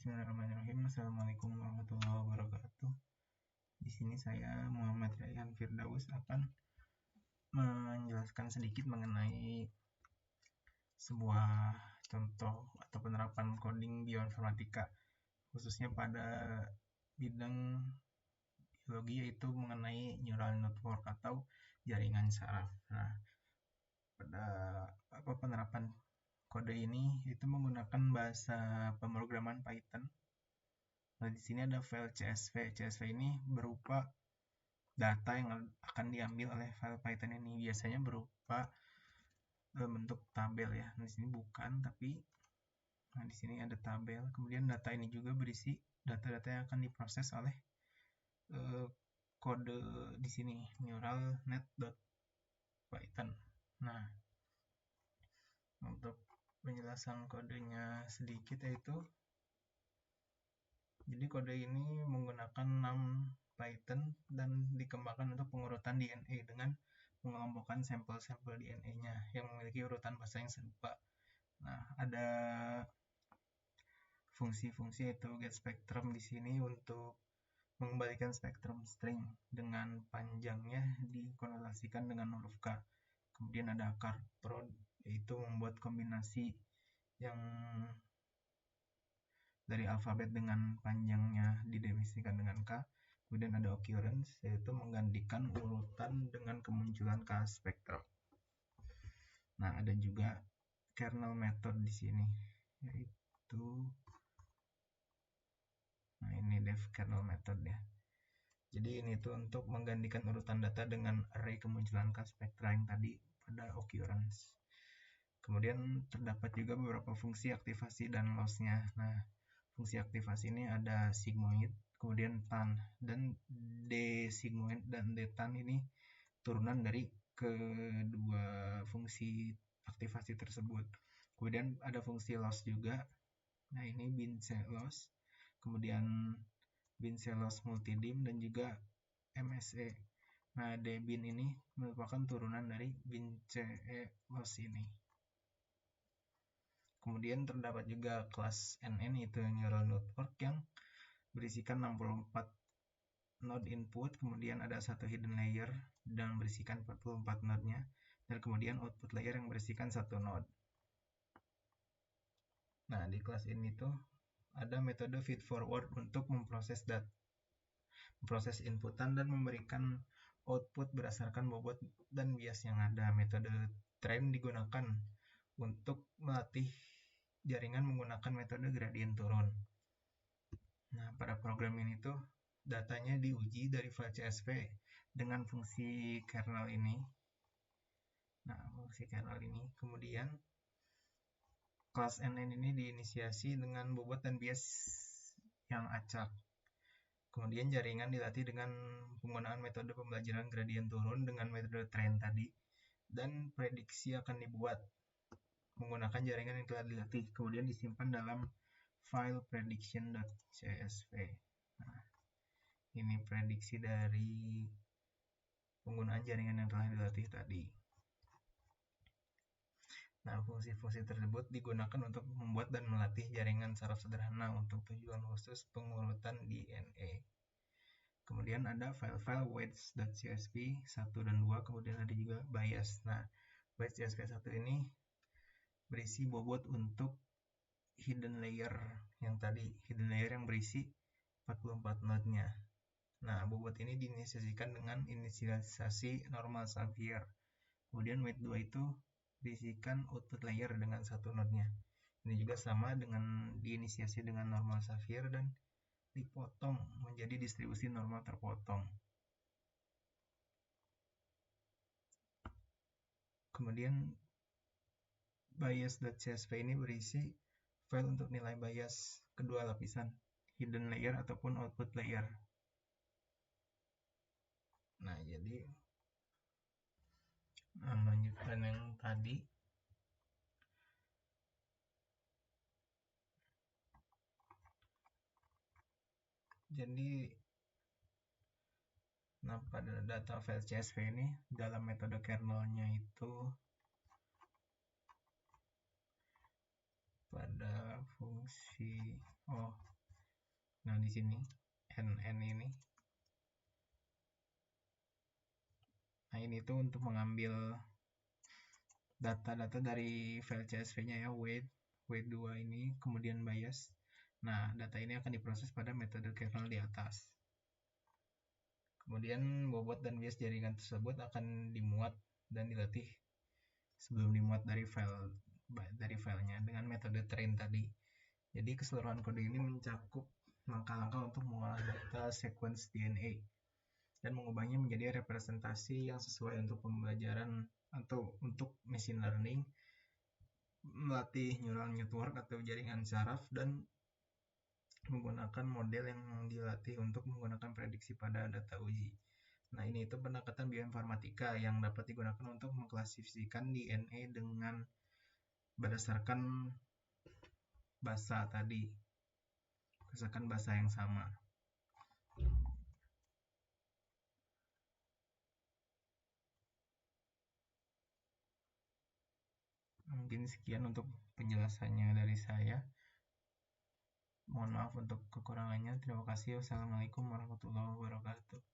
Bismillahirrahmanirrahim. Assalamualaikum warahmatullahi wabarakatuh. Di sini saya Muhammad Rayhan Firdaus akan menjelaskan sedikit mengenai sebuah contoh atau penerapan coding bioinformatika, khususnya pada bidang biologi, yaitu mengenai neural network atau jaringan saraf. Nah, pada penerapan kode ini itu menggunakan bahasa pemrograman Python. Nah, di sini ada file CSV. CSV ini berupa data yang akan diambil oleh file Python ini. Biasanya berupa bentuk tabel ya. Nah, di sini bukan, tapi di sini ada tabel. Kemudian data ini juga berisi data-data yang akan diproses oleh kode di sini, neuralnet.python. Nah, untuk penjelasan kodenya sedikit, yaitu jadi kode ini menggunakan 6 Python dan dikembangkan untuk pengurutan DNA dengan mengelompokkan sampel-sampel DNA-nya yang memiliki urutan bahasa yang serupa. Nah, ada fungsi-fungsi yaitu getSpectrum di sini untuk mengembalikan spektrum string dengan panjangnya dikorelasikan dengan huruf K. Kemudian ada cardprod, yaitu membuat kombinasi yang dari alfabet dengan panjangnya didefinisikan dengan K. Kemudian ada occurrence, yaitu menggantikan urutan dengan kemunculan K spektrum. Nah, ada juga kernel method di sini, yaitu ini def kernel method ya. Jadi ini tuh untuk menggantikan urutan data dengan array kemunculan K spektra yang tadi pada occurrence. Kemudian terdapat juga beberapa fungsi aktivasi dan loss-nya. Nah, fungsi aktivasi ini ada sigmoid, kemudian tan, dan dsigmoid dan dtan ini turunan dari kedua fungsi aktivasi tersebut. Kemudian ada fungsi loss juga. Nah, ini bince loss, kemudian bince loss multidim, dan juga MSE. Nah, dbin ini merupakan turunan dari bince loss ini. Kemudian terdapat juga kelas NN, yaitu neural network, yang berisikan 64 node input, kemudian ada satu hidden layer dan berisikan 44 node-nya, dan kemudian output layer yang berisikan satu node. Nah, di kelas ini tuh ada metode feed forward untuk memproses inputan dan memberikan output berdasarkan bobot dan bias yang ada. Metode train digunakan untuk melatih jaringan menggunakan metode gradient turun. Nah, pada program ini tuh datanya diuji dari file CSV dengan fungsi kernel ini. Nah, fungsi kernel ini. Kemudian kelas NN ini diinisiasi dengan bobot dan bias yang acak. Kemudian jaringan dilatih dengan penggunaan metode pembelajaran gradient turun dengan metode train tadi. Dan prediksi akan dibuat menggunakan jaringan yang telah dilatih. Kemudian disimpan dalam file prediction.csv. Nah, ini prediksi dari penggunaan jaringan yang telah dilatih tadi. Nah, fungsi-fungsi tersebut digunakan untuk membuat dan melatih jaringan saraf sederhana untuk tujuan khusus pengurutan DNA. Kemudian ada file-file weights.csv 1 dan 2, kemudian ada juga bias. Nah, weights.csv 1 ini berisi bobot untuk hidden layer yang tadi, hidden layer yang berisi 44 node-nya. Nah, bobot ini diinisiasikan dengan inisialisasi normal Xavier. Kemudian weight 2 itu diisikan output layer dengan satu node-nya. Ini juga sama dengan diinisiasi dengan normal Xavier dan dipotong menjadi distribusi normal terpotong. Kemudian bias.csv ini berisi file untuk nilai bias kedua lapisan, hidden layer ataupun output layer. Nah, jadi melanjutkan yang tadi. Jadi, pada data file CSV ini dalam metode kernelnya itu pada fungsi di sini NN ini. Nah, ini tuh untuk mengambil data-data dari file CSV-nya ya, weight 2 ini, kemudian bias. Nah, data ini akan diproses pada metode kernel di atas. Kemudian bobot dan bias jaringan tersebut akan dimuat dan dilatih sebelum dimuat dari filenya dengan metode train tadi. Jadi keseluruhan kode ini mencakup langkah-langkah untuk mengolah data sequence DNA dan mengubahnya menjadi representasi yang sesuai untuk pembelajaran atau untuk machine learning, melatih neural network atau jaringan saraf, dan menggunakan model yang dilatih untuk menggunakan prediksi pada data uji. Nah, ini itu pendekatan bioinformatika yang dapat digunakan untuk mengklasifikasikan DNA dengan berdasarkan bahasa tadi, berdasarkan bahasa yang sama. Mungkin sekian untuk penjelasannya dari saya. Mohon maaf untuk kekurangannya. Terima kasih. Wassalamualaikum warahmatullahi wabarakatuh.